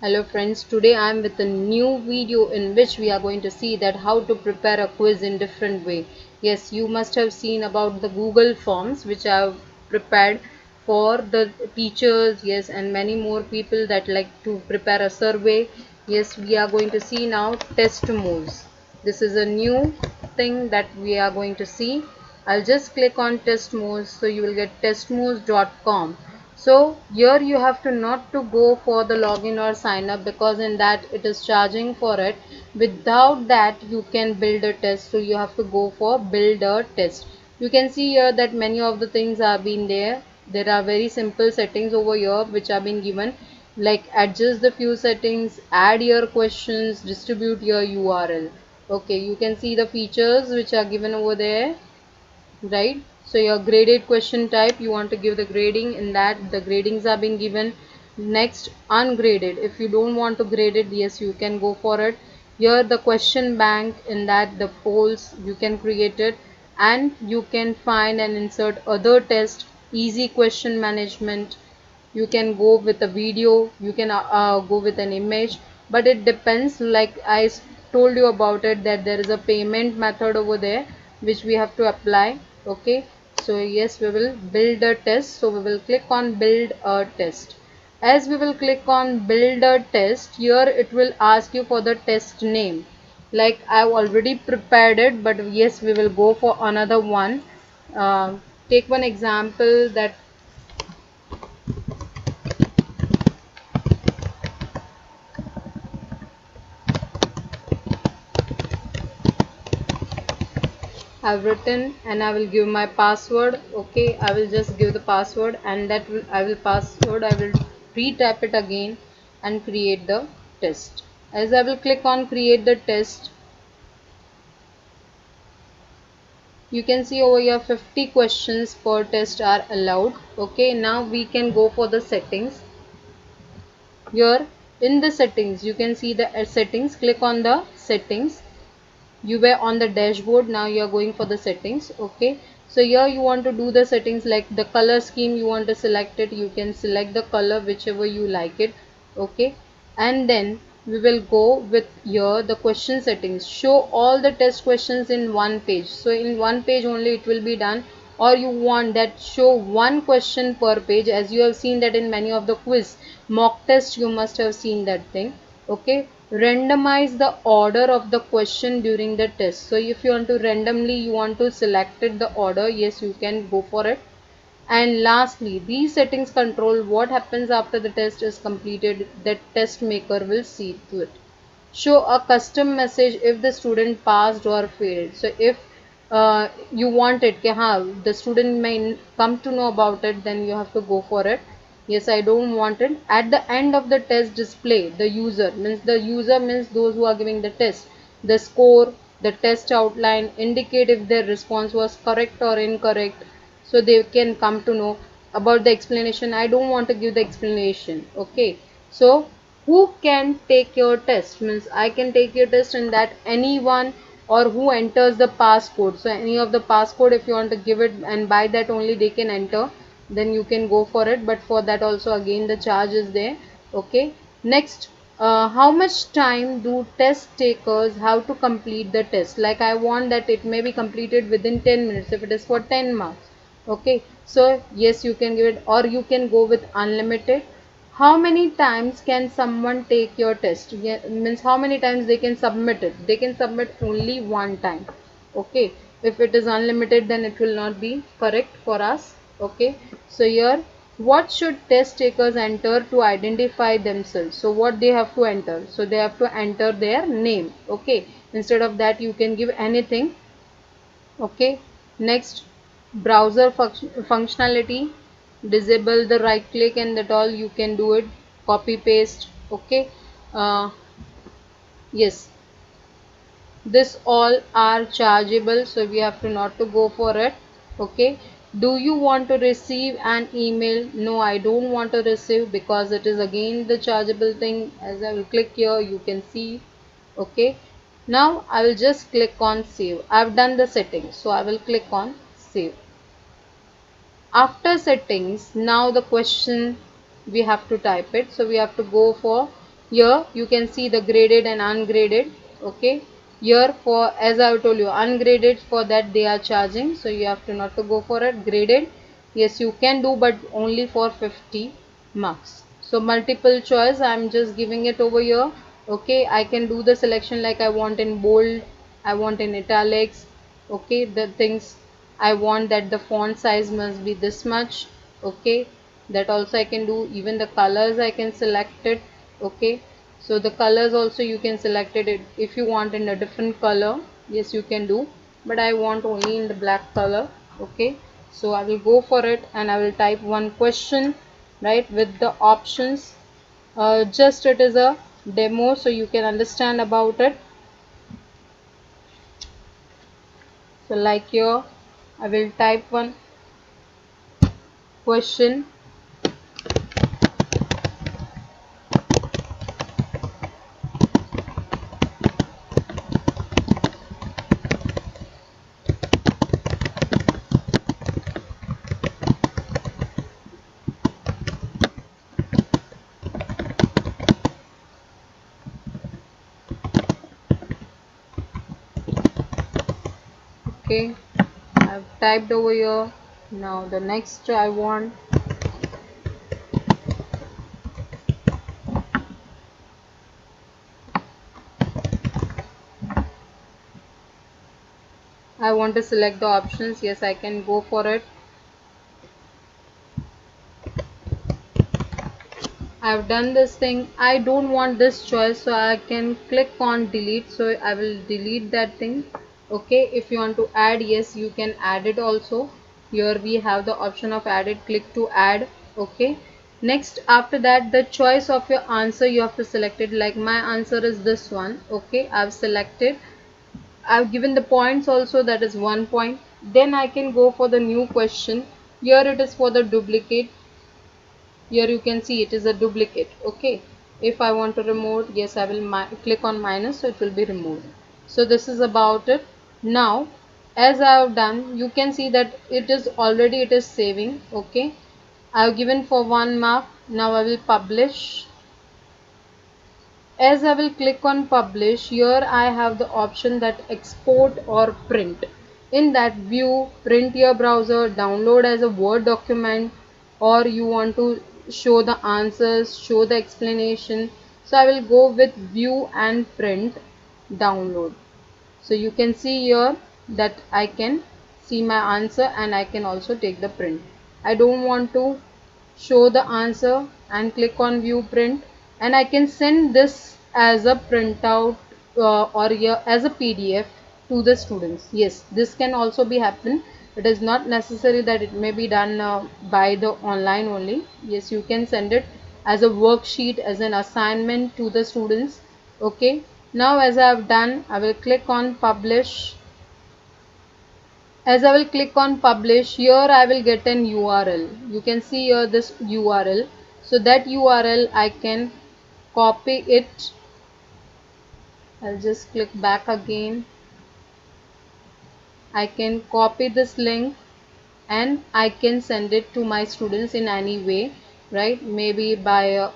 Hello friends, today I am with a new video in which we are going to see that how to prepare a quiz in different way. Yes, you must have seen about the Google Forms which I have prepared for the teachers, yes, and many more people that like to prepare a survey. Yes, we are going to see now test moves. This is a new thing that we are going to see. I'll just click on test moves, so you will get testmoves.com. So here you have to not to go for the login or sign up, because in that it is charging for it. Without that you can build a test, so you have to go for build a test. You can see here that many of the things have been there. There are very simple settings over here which have been given, like adjust the few settings, add your questions, distribute your URL. Okay, you can see the features which are given over there, right? So your graded question type, you want to give the grading, in that the gradings have been given. Next, ungraded, if you don't want to grade it, yes, you can go for it. Here the question bank, in that the polls you can create it, and you can find and insert other test, easy question management. You can go with a video, you can go with an image, but it depends, like told you about it, that there is a payment method over there which we have to apply. Okay, so yes, we will build a test, so we will click on build a test. As we will click on build a test, here it will ask you for the test name. Like I've already prepared it, but yes, we will go for another one. Take one example, that I've written, and I will give my password. Okay, I will just give the password, and that will I will retype it again and create the test. As I will click on create the test, you can see over here 50 questions per test are allowed. Okay, now we can go for the settings. Here in the settings you can see the settings. Click on the settings. You were on the dashboard, now you are going for the settings. Okay, so here you want to do the settings, like the color scheme you want to select it, you can select the color whichever you like it. Okay, and then we will go with here the question settings, show all the test questions in one page, so in one page only it will be done, or you want that show one question per page, as you have seen that in many of the quiz mock test you must have seen that thing. Okay, randomize the order of the question during the test, so if you want to randomly you want to select it the order, yes, you can go for it. And lastly, these settings control what happens after the test is completed, that test maker will see to it. Show a custom message if the student passed or failed. So if you want it the student may come to know about it, then you have to go for it. Yes, I don't want it. At the end of the test, display the user, means those who are giving the test, the score, the test outline, indicate if their response was correct or incorrect, so they can come to know about the explanation. I don't want to give the explanation. Okay, so who can take your test, means I can take your test, and that anyone, or who enters the passcode, so any of the passcode if you want to give it, and by that only they can enter, then you can go for it, but for that also again the charge is there. Okay, next, how much time do test takers have to complete the test? Like I want that it may be completed within 10 minutes if it is for 10 marks. Okay, so yes, you can give it, or you can go with unlimited. How many times can someone take your test? Yeah, means how many times they can submit it? They can submit only one time. Okay, if it is unlimited, then it will not be correct for us. Okay, so here, what should test takers enter to identify themselves? So what they have to enter? So they have to enter their name. Okay, instead of that you can give anything. Okay, next, browser functionality, disable the right click and that all, you can do it, copy paste. Okay, uh, yes, this all are chargeable, so we have to not to go for it. Okay, do you want to receive an email? No, I don't want to receive, because it is again the chargeable thing. As I will click here, you can see. Okay, now I will just click on save. I've done the settings, so I will click on save. After settings, now the question we have to type it, so we have to go for Here you can see the graded and ungraded. Okay, here for, as I have told you, ungraded, for that they are charging, so you have to not to go for it. Graded, yes you can do, but only for 50 marks. So multiple choice, I am just giving it over here. Okay, I can do the selection like I want in bold, I want in italics. Okay, the things I want that the font size must be this much. Okay, that also I can do. Even the colors I can select it. Okay, so the colors also you can select it if you want in a different color. Yes you can do, but I want only in the black color. Okay, so I will go for it and I will type one question, right, with the options. Just it is a demo, so you can understand about it. So like here I will type one question. Okay, I've typed over here. Now the next I want to select the options. Yes, I can go for it. I've done this thing. I don't want this choice, so I can click on delete. So I will delete that thing. Okay, if you want to add, yes, you can add it also. Here we have the option of add it. Click to add. Okay. Next, after that, the choice of your answer you have to select it. Like my answer is this one. Okay, I've selected. I've given the points also, that is 1 point. Then I can go for the new question. Here it is for the duplicate. Here you can see it is a duplicate. Okay, if I want to remove, yes I will click on minus, so it will be removed. So this is about it. Now as I have done, you can see that it is already, it is saving. Okay, I have given for 1 mark. Now I will publish. As I will click on publish, here I have the option that export or print. In that, view, print your browser, download as a Word document, or you want to show the answers, show the explanation. So I will go with view and print, download. So you can see here that I can see my answer and I can also take the print. I don't want to show the answer and click on view print, and I can send this as a printout or as a PDF to the students. Yes, this can also be happen. It is not necessary that it may be done by the online only. Yes, you can send it as a worksheet, as an assignment to the students. Okay, now as I have done, I will click on publish. As I will click on publish, here I will get an URL. You can see here this URL. So that URL I can copy it. I'll just click back again. I can copy this link and I can send it to my students in any way, right? Maybe by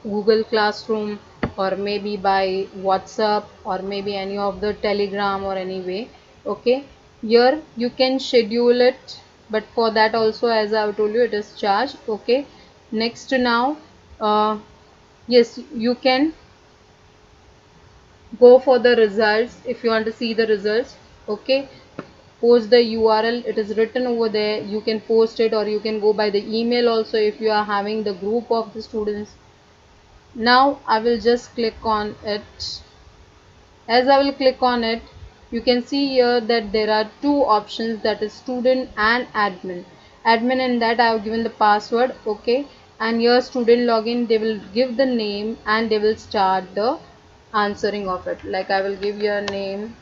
Google Classroom, or maybe by WhatsApp, or maybe any of the Telegram, or any way. Okay, here you can schedule it, but for that also, as I have told you, it is charged. Okay, next now, yes, you can go for the results if you want to see the results. Okay, post the URL, it is written over there. You can post it, or you can go by the email also if you are having the group of the students. Now I will just click on it. As I will click on it, you can see here that there are two options, that is student and admin. Admin, in that I have given the password. Okay, and here student login, they will give the name and they will start the answering of it. Like I will give your name.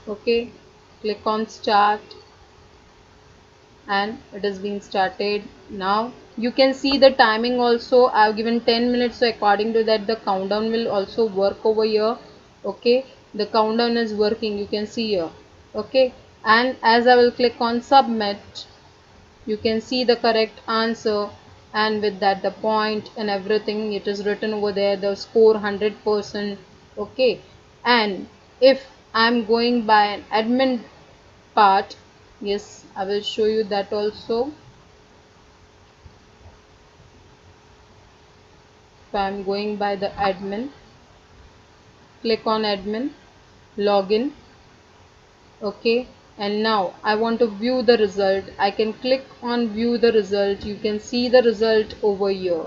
Okay, click on start and it is being started. Now you can see the timing also. I have given 10 minutes, so according to that the countdown will also work over here. Okay, the countdown is working, you can see here. Okay, and as I will click on submit, you can see the correct answer, and with that the point and everything, it is written over there, the score 100%. Okay, and if I'm going by an admin part, yes, I will show you that also. If I'm going by the admin, click on admin, login. Okay, and now I want to view the result. I can click on view the result. You can see the result over here.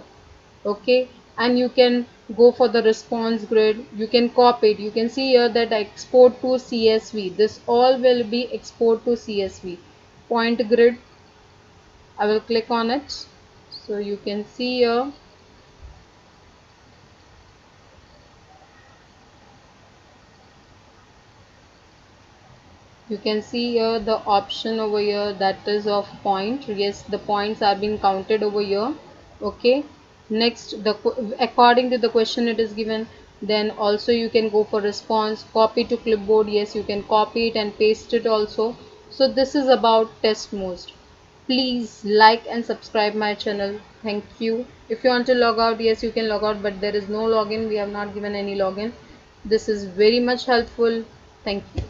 Okay, and you can go for the response grid. You can copy it. You can see here that export to CSV. This all will be export to CSV. Point grid, I will click on it. So you can see here, you can see here the option over here, that is of point. Yes, the points are being counted over here. Okay, next, the according to the question it is given. Then also you can go for response, copy to clipboard. Yes, you can copy it and paste it also. So this is about TestMost. Please like and subscribe my channel. Thank you. If you want to log out, yes, you can log out, but there is no login. We have not given any login. This is very much helpful. Thank you.